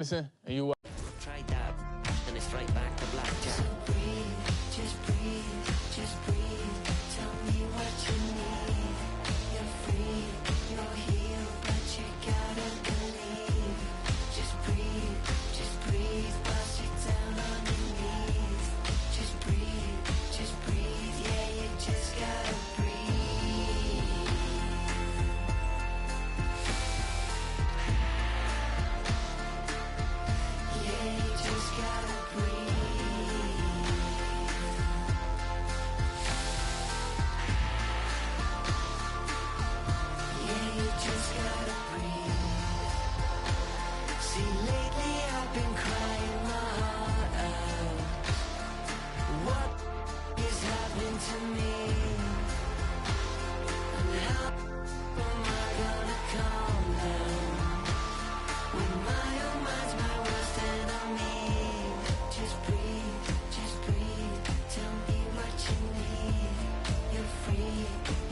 Listen, and you Try that, and it's right back to blackjack. So breathe, just breathe. Tell me what you need. You're free, you're healed, but you gotta believe. Just breathe, bust it down on your knees. Just breathe, yeah, you just gotta breathe. Yeah, you just gotta breathe. Yeah, you just gotta breathe. See, lately I've been crying my heart out. What is happening to me? And how am I gonna calm down when my own mind's my worst enemy? Just breathe, tell me what you need. You're free,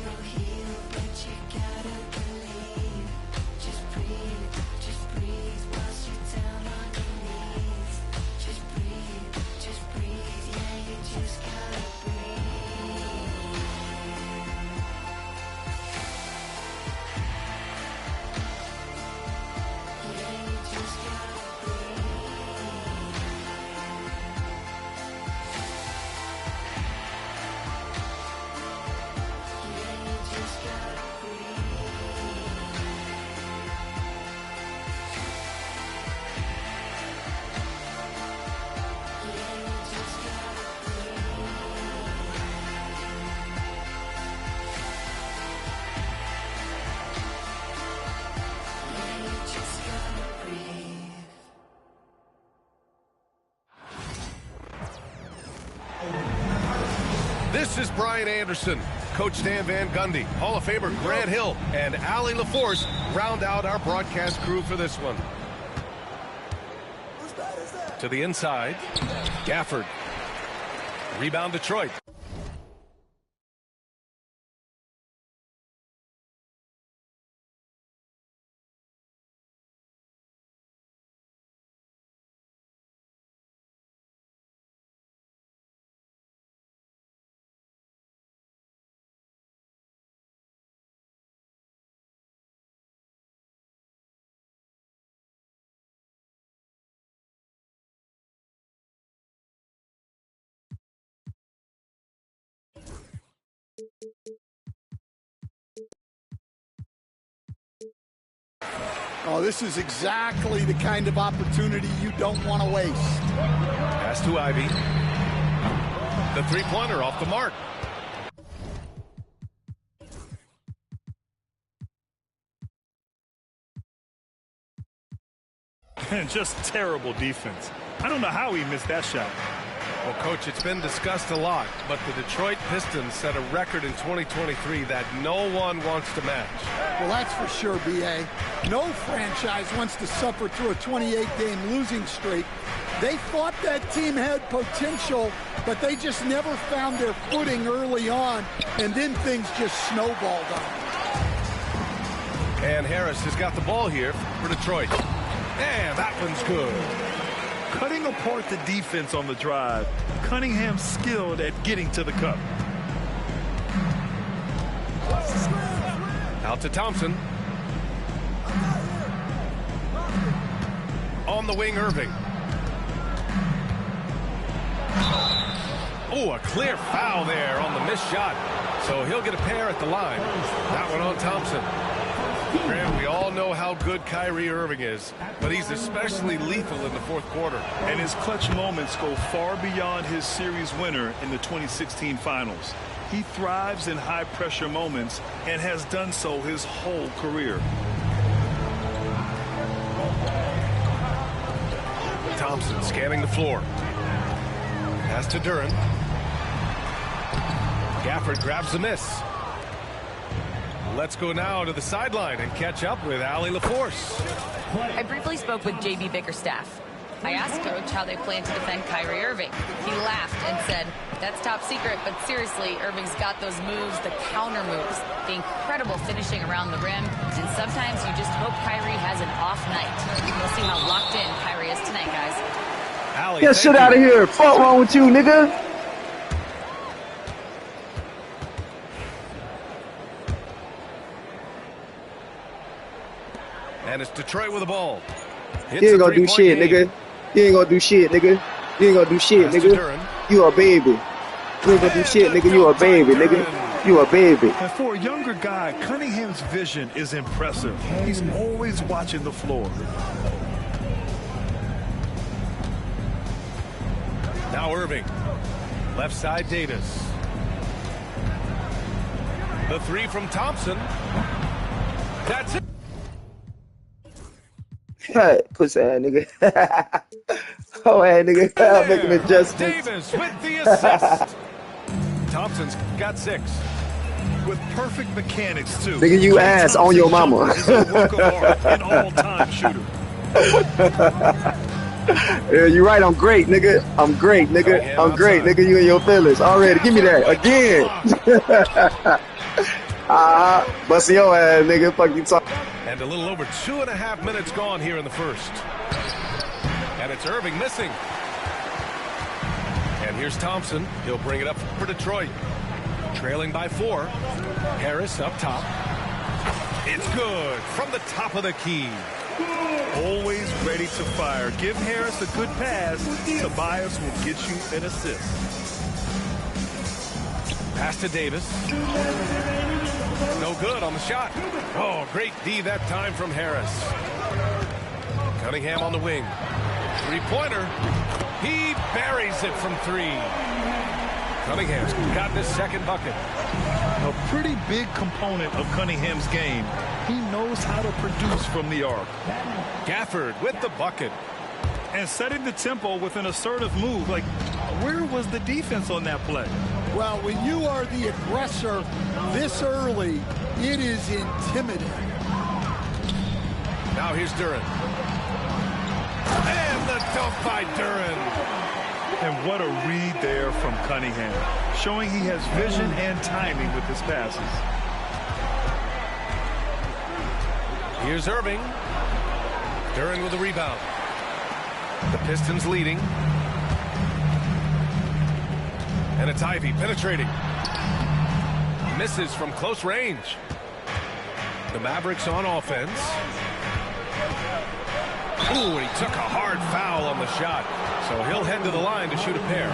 you're healed, but you gotta believe. Just breathe, bust you down on your knees. Just breathe, yeah, you just gotta breathe. Yeah, you just gotta breathe. Yeah, you just gotta breathe. Yeah, you just gotta breathe. Yeah, you just gotta breathe. This is Brian Anderson. Coach Dan Van Gundy, Hall of Famer Grant Hill, and Allie LaForce round out our broadcast crew for this one. To the inside, Gafford. Rebound Detroit. Oh, this is exactly the kind of opportunity you don't want to waste. Pass to Ivy. The three-pointer off the mark. And just terrible defense. I don't know how he missed that shot. Well, Coach, it's been discussed a lot, but the Detroit Pistons set a record in 2023 that no one wants to match. Well, that's for sure, B.A. No franchise wants to suffer through a 28-game losing streak. They thought that team had potential, but they just never found their footing early on, and then things just snowballed on them. And Harris has got the ball here for Detroit. And that one's good. Cutting apart the defense on the drive. Cunningham skilled at getting to the cup. Out to Thompson. On the wing, Irving. Oh, a clear foul there on the missed shot. So he'll get a pair at the line. That one on Thompson. Graham, we all know how good Kyrie Irving is, but he's especially lethal in the fourth quarter. And his clutch moments go far beyond his series winner in the 2016 finals. He thrives in high-pressure moments and has done so his whole career. Thompson scanning the floor. Pass to Duren. Gafford grabs the miss. Let's go now to the sideline and catch up with Allie LaForce. I briefly spoke with J.B. Bickerstaff. I asked Coach how they plan to defend Kyrie Irving. He laughed and said, "That's top secret, but seriously, Irving's got those moves, the counter moves, the incredible finishing around the rim, and sometimes you just hope Kyrie has an off night." We'll see how locked in Kyrie is tonight, guys. Allie, Get shit out of here. Fuck wrong with you, nigga? And it's Detroit with the ball. You ain't gonna do shit, nigga. You ain't gonna do shit, nigga. You ain't gonna do shit, nigga. You a baby. You ain't gonna do shit, nigga. You a baby, nigga. You a baby. And for a younger guy, Cunningham's vision is impressive. He's always watching the floor. Now Irving. Left side Davis. The three from Thompson. That's it. Pussy ass nigga. Oh, ass nigga. I'm making adjustments. Davis with the assist. Thompson's got 6. With perfect mechanics, too. Nigga, you ass on your mama. Is a work of art, an all-time shooter. Yeah, you're right. I'm great, nigga. I'm great, nigga. I'm great, nigga. You and your feelings already. Give me that again. Busting your ass, nigga. Fuck you talking. And a little over 2.5 minutes gone here in the first. And it's Irving missing. And here's Thompson. He'll bring it up for Detroit. Trailing by 4. Harris up top. It's good from the top of the key. Always ready to fire. Give Harris a good pass. Tobias will get you an assist. Pass to Davis. No good on the shot. Oh, great D that time from Harris. Cunningham on the wing. Three-pointer. He buries it from 3. Cunningham's got his second bucket. A pretty big component of Cunningham's game. He knows how to produce from the arc. Gafford with the bucket. And setting the tempo with an assertive move. Like, where was the defense on that play? Well, when you are the aggressor this early, it is intimidating. Now here's Duren. And the dunk by Duren. And what a read there from Cunningham, showing he has vision and timing with his passes. Here's Irving. Duren with the rebound. The Pistons leading. And it's Ivy penetrating. Misses from close range. The Mavericks on offense. Ooh, he took a hard foul on the shot. So he'll head to the line to shoot a pair.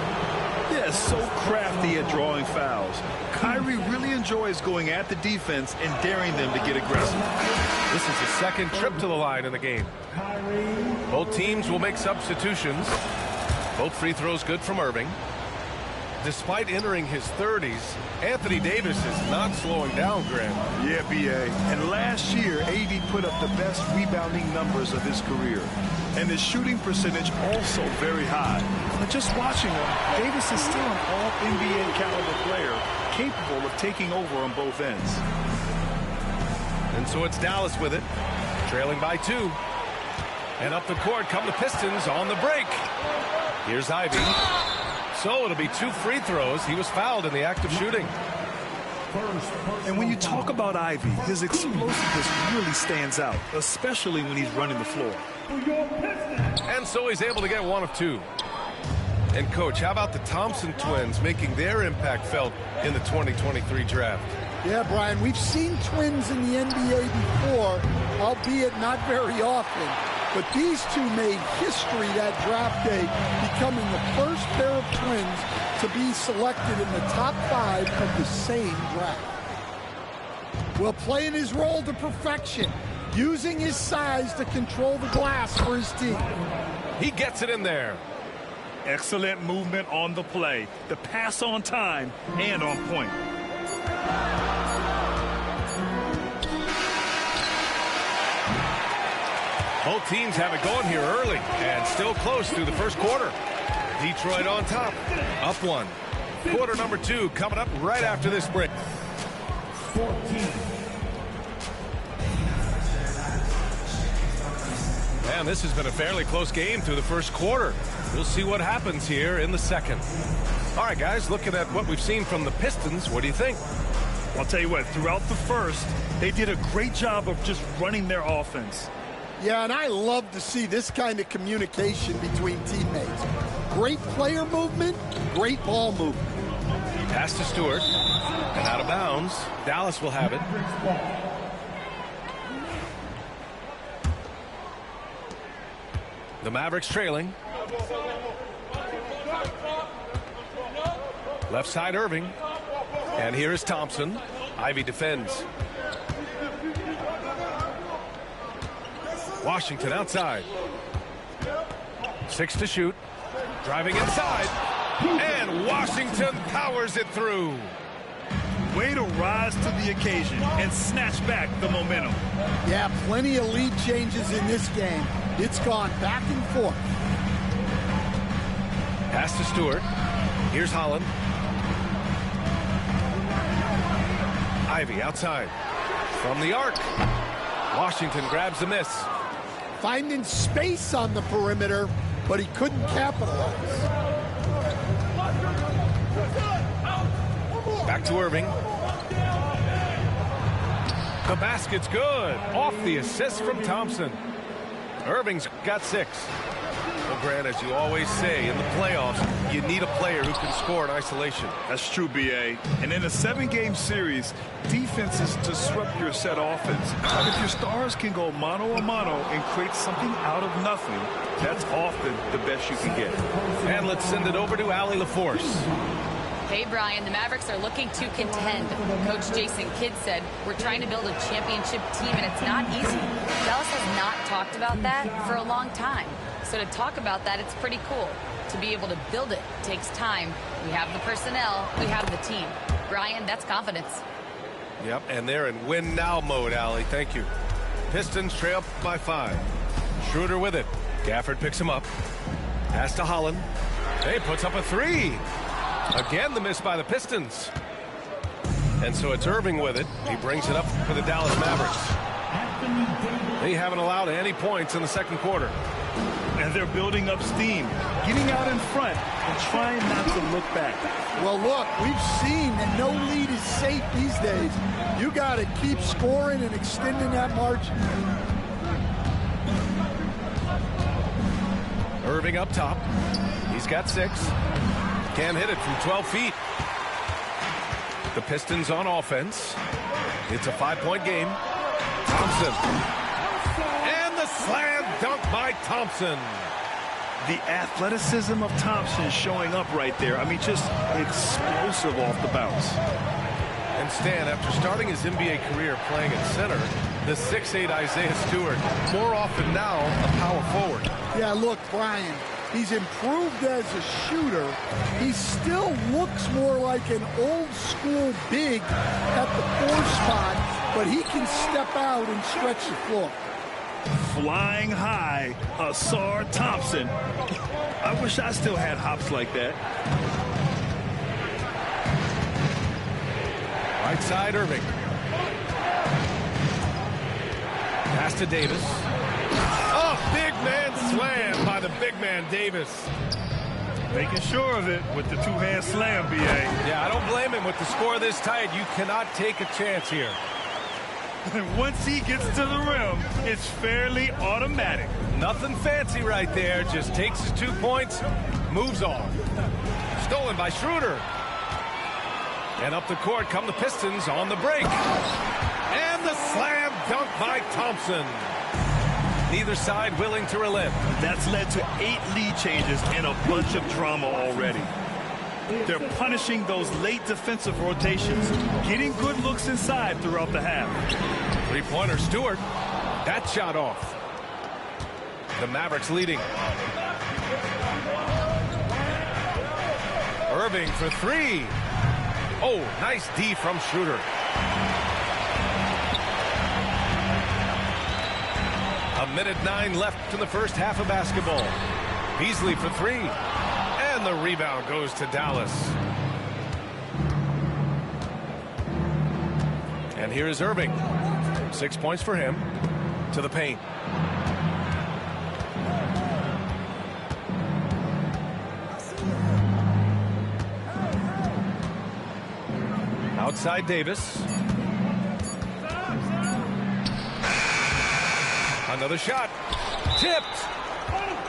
Yeah, so crafty at drawing fouls. Kyrie really enjoys going at the defense and daring them to get aggressive. This is his second trip to the line in the game. Both teams will make substitutions. Both free throws good from Irving. Despite entering his 30s, Anthony Davis is not slowing down, Graham. Yeah, B.A. And last year, AD put up the best rebounding numbers of his career. And his shooting percentage also very high. But just watching him, Davis is still an all-NBA caliber player, capable of taking over on both ends. And so it's Dallas with it, trailing by 2. And up the court come the Pistons on the break. Here's Ivy. So it'll be 2 free throws. He was fouled in the act of shooting. And when you talk about Ivy, his explosiveness really stands out, especially when he's running the floor. And so he's able to get 1 of 2. And, Coach, how about the Thompson twins making their impact felt in the 2023 draft? Yeah, Brian, we've seen twins in the NBA before, albeit not very often. But these two made history that draft day, becoming the first pair of twins to be selected in the top 5 of the same draft. Well, playing his role to perfection, using his size to control the glass for his team. He gets it in there. Excellent movement on the play. The pass on time and on point. Both teams have it going here early and still close through the first quarter. Detroit on top, up 1. Quarter number 2 coming up right after this break. 14. And this has been a fairly close game through the first quarter. We'll see what happens here in the second. All right, guys, looking at what we've seen from the Pistons, what do you think? I'll tell you what, throughout the first, they did a great job of just running their offense. Yeah, and I love to see this kind of communication between teammates. Great player movement, great ball movement. Pass to Stewart, and out of bounds. Dallas will have it. The Mavericks trailing. Left side Irving. And here is Thompson. Ivy defends. Washington outside. 6 to shoot. Driving inside. And Washington powers it through. Way to rise to the occasion and snatch back the momentum. Yeah, plenty of lead changes in this game. It's gone back and forth. Pass to Stewart. Here's Holland. Ivy outside. From the arc. Washington grabs the miss. Finding space on the perimeter, but he couldn't capitalize. Back to Irving. The basket's good. Off the assist from Thompson. Irving's got 6. Well, Grant, as you always say, in the playoffs, you need a player who can score in isolation. That's true, B.A. And in a 7-game series, defense is disrupt your set offense. If your stars can go mano-a-mano and create something out of nothing, that's often the best you can get. And let's send it over to Allie LaForce. Hey, Brian, the Mavericks are looking to contend. Coach Jason Kidd said, we're trying to build a championship team, and it's not easy. Dallas has not talked about that for a long time. So to talk about that, it's pretty cool. To be able to build it takes time. We have the personnel. We have the team. Brian, that's confidence. Yep, and they're in win-now mode, Allie. Thank you. Pistons trail by 5. Schroeder with it. Gafford picks him up. Pass to Holland. Hey, puts up a 3. Again, the miss by the Pistons. And so it's Irving with it. He brings it up for the Dallas Mavericks. They haven't allowed any points in the second quarter. And they're building up steam, getting out in front and trying not to look back. Well, look, we've seen that no lead is safe these days. You got to keep scoring and extending that margin. Irving up top. He's got 6. Can't hit it from 12 feet. The Pistons on offense. It's a 5-point game. Thompson. And the slam dunk by Thompson. The athleticism of Thompson showing up right there. I mean, just explosive off the bounce. And Stan, after starting his NBA career playing at center, the 6'8" Isaiah Stewart, more often now a power forward. Yeah, look, Brian, he's improved as a shooter. He still looks more like an old-school big at the 4 spot, but he can step out and stretch the floor. Flying high, Ausar Thompson. I wish I still had hops like that. Right side, Irving. Pass to Davis. Oh, big man slam by the big man Davis. Making sure of it with the 2-hand slam, B.A. Yeah, I don't blame him. With the score this tight, you cannot take a chance here. And once he gets to the rim, it's fairly automatic. Nothing fancy right there. Just takes his 2 points, moves on. Stolen by Schroeder. And up the court come the Pistons on the break. And the slam dunk by Thompson. Neither side willing to relent. That's led to 8 lead changes and a bunch of drama already. They're punishing those late defensive rotations, getting good looks inside throughout the half. 3-pointer Stewart. That shot off. The Mavericks leading. Irving for 3. Oh, nice D from Schroeder. A minute 9 left in the first half of basketball. Beasley for 3. And the rebound goes to Dallas. And here is Irving. 6 points for him. To the paint. Outside Davis. Another shot. Tipped.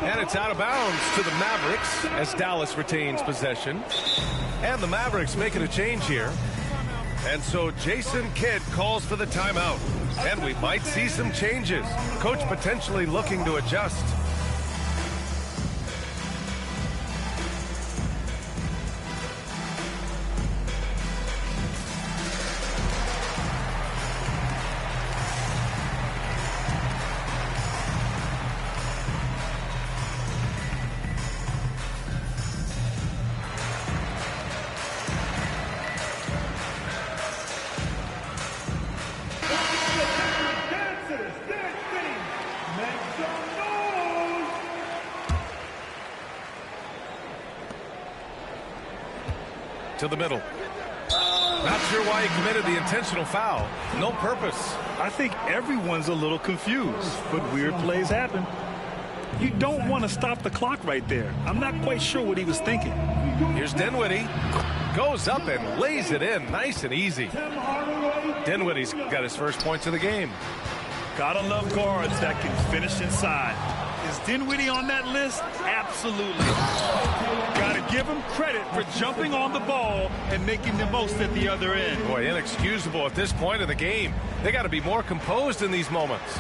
And it's out of bounds to the Mavericks as Dallas retains possession. And the Mavericks making a change here. And so Jason Kidd calls for the timeout. And we might see some changes. Coach potentially looking to adjust. To the middle. Not sure why he committed the intentional foul. No purpose. I think everyone's a little confused, but weird plays happen. You don't want to stop the clock right there. I'm not quite sure what he was thinking. Here's Dinwiddie. Goes up and lays it in nice and easy. Dinwiddie's got his first points of the game. Gotta love guards that can finish inside. Is Dinwiddie on that list? Absolutely. Gotta give him credit for jumping on the ball and making the most at the other end. Boy, inexcusable at this point of the game. They got to be more composed in these moments.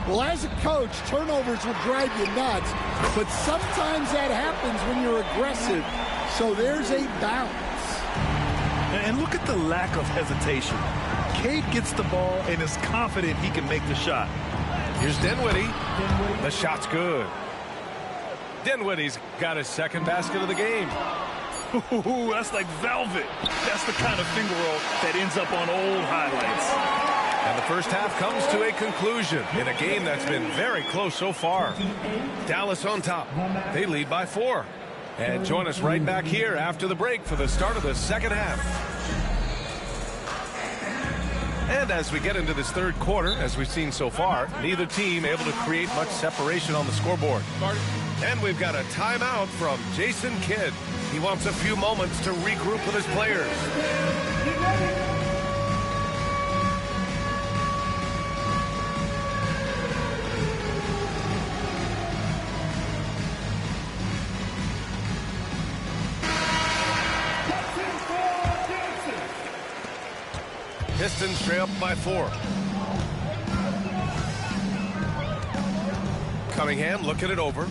Well, as a coach, turnovers will drive you nuts, but sometimes that happens when you're aggressive. So there's a balance. And look at the lack of hesitation. Cade gets the ball and is confident he can make the shot. Here's Dinwiddie. The shot's good. Dinwiddie's got his second basket of the game. Ooh, that's like velvet. That's the kind of finger roll that ends up on old highlights. And the first half comes to a conclusion in a game that's been very close so far. Dallas on top. They lead by 4. And join us right back here after the break for the start of the second half. And as we get into this third quarter, as we've seen so far, neither team able to create much separation on the scoreboard. And we've got a timeout from Jason Kidd. He wants a few moments to regroup with his players. Pistons trail up by 4. Cunningham looking it over.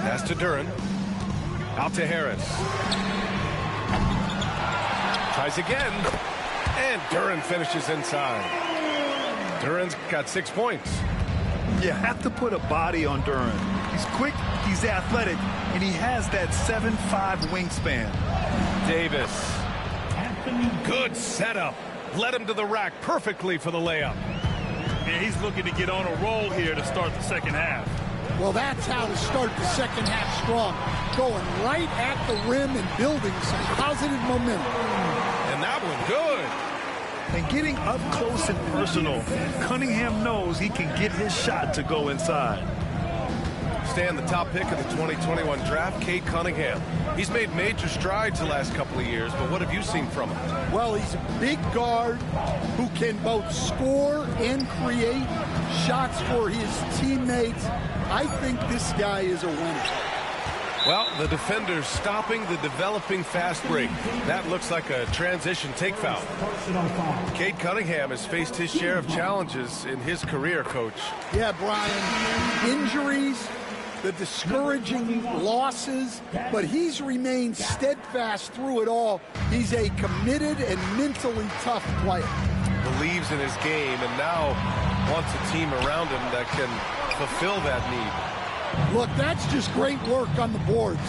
Pass to Duren. Out to Harris. Tries again. And Duren finishes inside. Duren's got 6 points. You have to put a body on Duren. He's quick, he's athletic, and he has that 7'5" wingspan. Davis. Good setup. Led him to the rack perfectly for the layup. And he's looking to get on a roll here to start the second half. Well, that's how to start the second half strong. Going right at the rim and building some positive momentum. And that one good. And getting up close and personal, Cunningham knows he can get his shot to go inside. Staying the top pick of the 2021 draft, Cade Cunningham. He's made major strides the last couple of years, but what have you seen from him? Well, he's a big guard who can both score and create shots for his teammates. I think this guy is a winner. Well, the defender's stopping the developing fast break. That looks like a transition take foul. Cade Cunningham has faced his share of challenges in his career, Coach. Yeah, Brian. Injuries, the discouraging losses, but he's remained steadfast through it all. He's a committed and mentally tough player. Believes in his game and now wants a team around him that can fulfill that need. Look, that's just great work on the boards.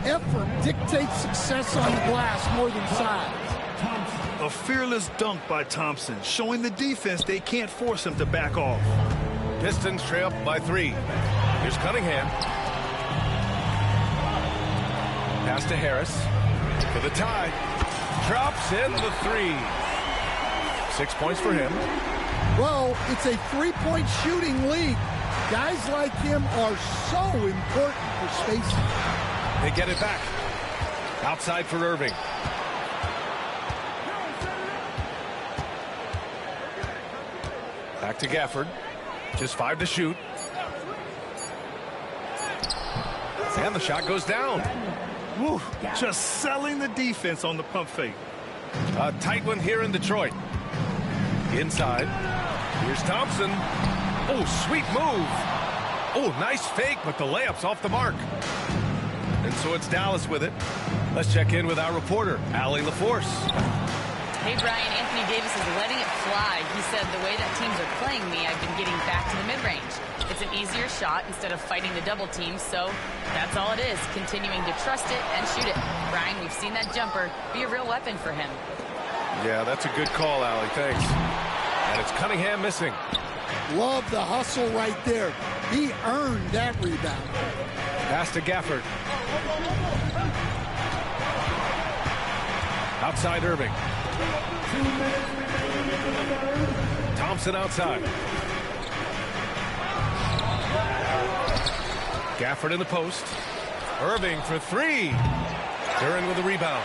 Effort dictates success on the glass more than size. A fearless dunk by Thompson, showing the defense they can't force him to back off. Pistons trail up by 3. Here's Cunningham. Pass to Harris for the tie. Drops in the 3. 6 points for him. Well, it's a three-point shooting league. Guys like him are so important for spacing. They get it back. Outside for Irving. Back to Gafford. Just 5 to shoot. And the shot goes down. Woo, just selling the defense on the pump fake. A tight one here in Detroit. Inside. Here's Thompson. Oh, sweet move. Oh, nice fake, but the layup's off the mark. And so it's Dallas with it. Let's check in with our reporter, Allie LaForce. Hey, Brian, Anthony Davis is letting it fly. He said, the way that teams are playing me, I've been getting back to the mid-range. It's an easier shot instead of fighting the double team, so that's all it is, continuing to trust it and shoot it. Brian, we've seen that jumper be a real weapon for him. Yeah, that's a good call, Allie. Thanks. And it's Cunningham missing. Love the hustle right there. He earned that rebound. Pass to Gafford. Outside Irving. Thompson outside. Gafford in the post. Irving for 3. Duren with the rebound.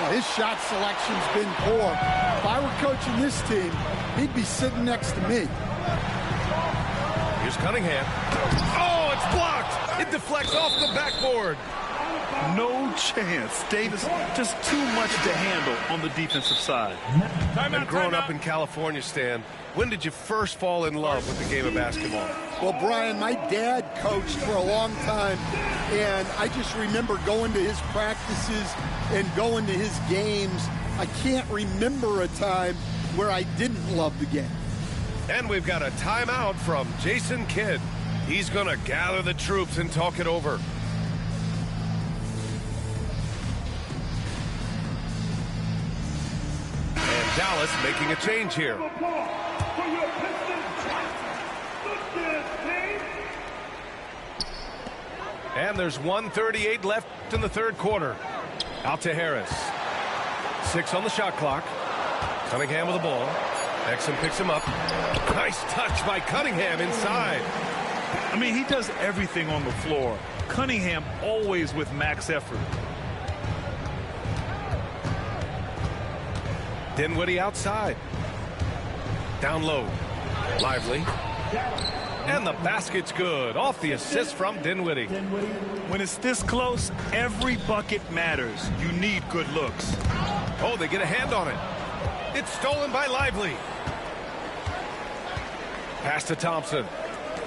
Well, his shot selection's been poor. If I were coaching this team, he'd be sitting next to me. Here's Cunningham. Oh, it's blocked. It deflects off the backboard. No chance. Davis just too much to handle on the defensive side. And growing up in California, Stan, when did you first fall in love with the game of basketball? Well, Brian, my dad coached for a long time, and I just remember going to his practices and going to his games. I can't remember a time where I didn't love the game. And we've got a timeout from Jason Kidd. He's going to gather the troops and talk it over. And Dallas making a change here. And there's 1:38 left in the third quarter. Out to Harris. 6 on the shot clock. Cunningham with the ball. Exum picks him up. Nice touch by Cunningham inside. I mean, he does everything on the floor. Cunningham always with max effort. Dinwiddie outside. Down low. Lively. And the basket's good. Off the assist from Dinwiddie. When it's this close, every bucket matters. You need good looks. Oh, they get a hand on it. It's stolen by Lively. Pass to Thompson.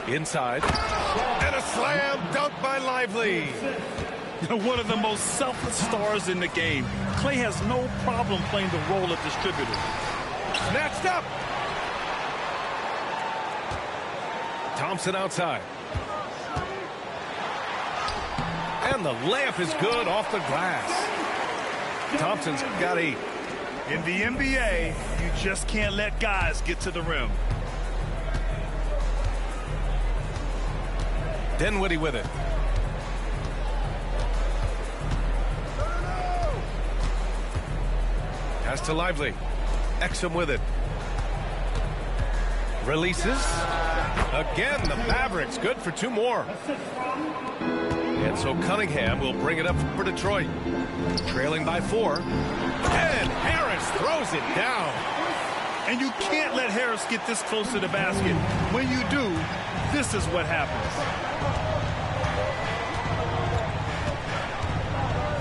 Inside. And a slam dunk by Lively. One of the most selfless stars in the game. Clay has no problem playing the role of distributor. Snatched up. Thompson outside. And the layup is good off the glass. Thompson's got 8. In the NBA, you just can't let guys get to the rim. Dinwiddie with it. Pass to Lively. Exum with it. Releases. Again, the Mavericks good for 2 more. And so Cunningham will bring it up for Detroit. Trailing by 4. And Harris throws it down. And you can't let Harris get this close to the basket. When you do, this is what happens.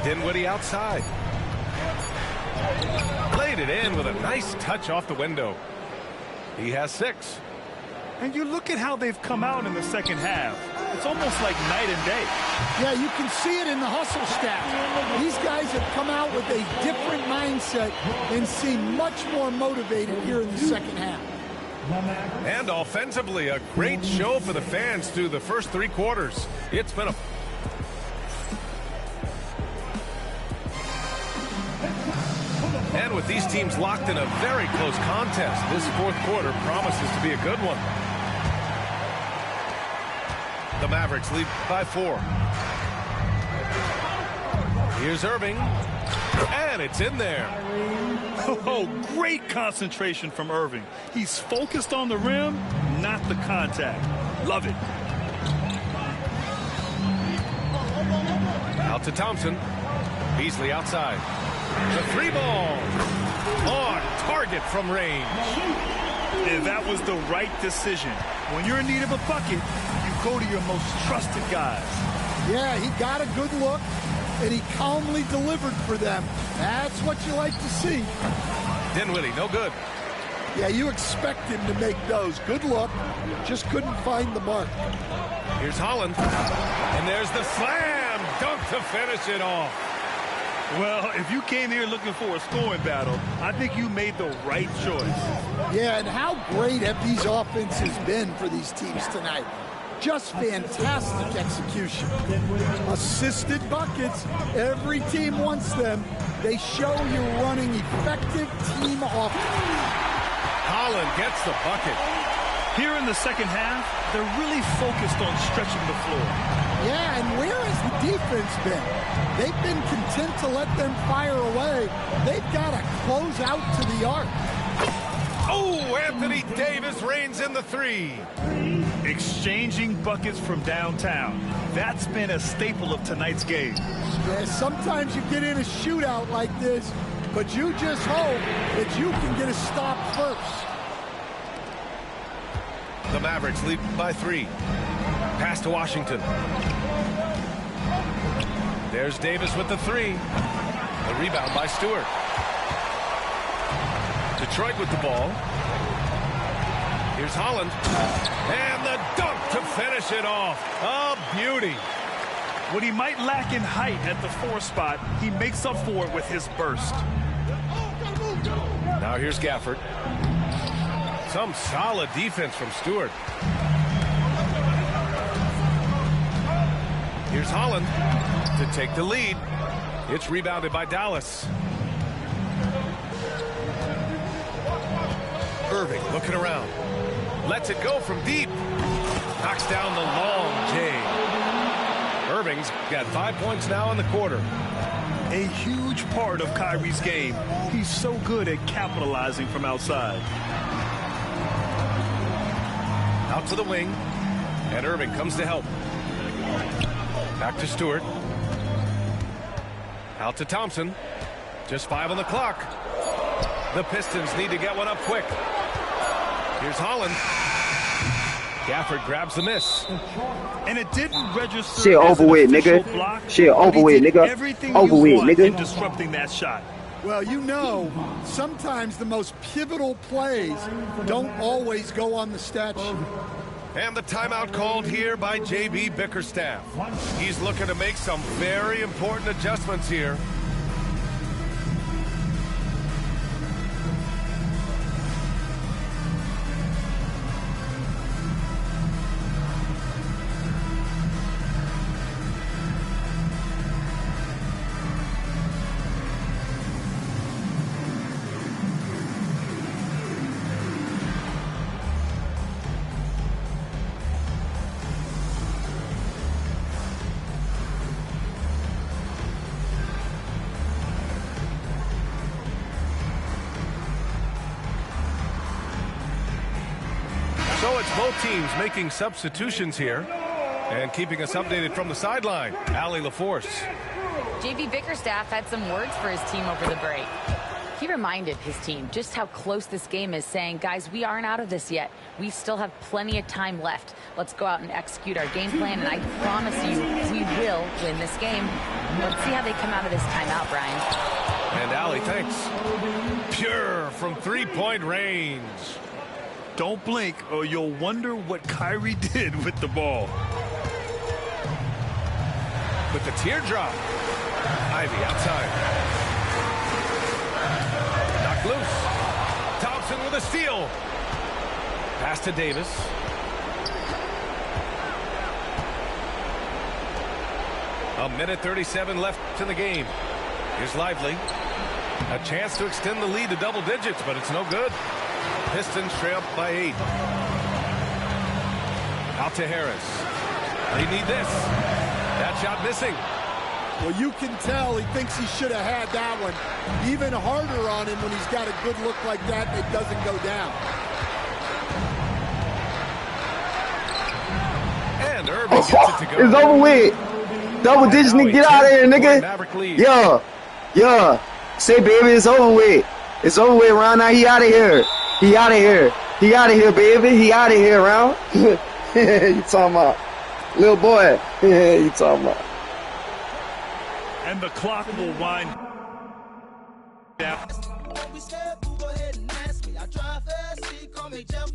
Dinwiddie outside. Laid it in with a nice touch off the window. He has 6. And you look at how they've come out in the second half. It's almost like night and day. Yeah, you can see it in the hustle stat. These guys have come out with a different mindset and seem much more motivated here in the second half. And offensively, a great show for the fans through the first 3 quarters. It's been a... And with these teams locked in a very close contest, this fourth quarter promises to be a good one. The Mavericks lead by 4. Here's Irving. And it's in there. Oh, great concentration from Irving. He's focused on the rim, not the contact. Love it. Out to Thompson. Beasley outside. The 3-ball. On target from range. And that was the right decision. When you're in need of a bucket, you go to your most trusted guys. Yeah, he got a good look, and he calmly delivered for them. That's what you like to see. Dinwiddie, no good. Yeah, you expect him to make those. Good look. Just couldn't find the mark. Here's Holland. And there's the slam dunk to finish it off. Well, if you came here looking for a scoring battle, I think you made the right choice. Yeah, and how great FP's offense has been for these teams tonight. Just fantastic execution. Assisted buckets. Every team wants them. They show you're running effective team offense. Holland gets the bucket. Here in the second half, they're really focused on stretching the floor. Yeah, and where has the defense been? They've been content to let them fire away. They've got to close out to the arc. Oh, Anthony Davis reigns in the 3. Exchanging buckets from downtown. That's been a staple of tonight's game. Yeah, sometimes you get in a shootout like this, but you just hope that you can get a stop first. The Mavericks lead by 3. Pass to Washington. There's Davis with the 3. The rebound by Stewart. Detroit with the ball. Here's Holland. And the dunk to finish it off. A beauty. What he might lack in height at the 4 spot, he makes up for it with his burst. Now here's Gafford. Some solid defense from Stewart. Here's Holland to take the lead. It's rebounded by Dallas. Irving looking around. Lets it go from deep. Knocks down the long J. Irving's got 5 points now in the quarter. A huge part of Kyrie's game. He's so good at capitalizing from outside. Out to the wing. And Irving comes to help. Back to Stewart. Out to Thompson. Just 5 on the clock. The Pistons need to get one up quick. Here's Holland. Gafford grabs the miss. And it didn't register. Shit over with, nigga. Shit over with, nigga. Over with, nigga. Disrupting that shot. Well, you know, sometimes the most pivotal plays don't always go on the stat sheet. And the timeout called here by J.B. Bickerstaff. He's looking to make some very important adjustments here. So it's both teams making substitutions here and keeping us updated from the sideline. Allie LaForce. J.B. Bickerstaff had some words for his team over the break. He reminded his team just how close this game is, saying, guys, we aren't out of this yet. We still have plenty of time left. Let's go out and execute our game plan, and I promise you we will win this game. Let's see how they come out of this timeout, Brian. And Allie, thanks. Pure from three-point range. Don't blink or you'll wonder what Kyrie did with the ball. With the teardrop. Ivy outside. Knocked loose. Thompson with a steal. Pass to Davis. A minute 37 left in the game. Here's Lively. A chance to extend the lead to double digits, but it's no good. Pistons trail by 8. Out to Harris. They need this. That shot missing. Well, you can tell he thinks he should have had that one. Even harder on him when he's got a good look like that and it doesn't go down. And Irving gets it to go. It's over with. Double digits, nigga. Get out of here, nigga. Yeah. Say, baby, it's over with. It's over with, Ron. Now he out of here. He out of here. He out of here, baby. He out of here, Ron. You talking about? Little boy. You talking about? And the clock will wind down. Don't be scared, go ahead and ask me. I drive fast, so you call me Jeff.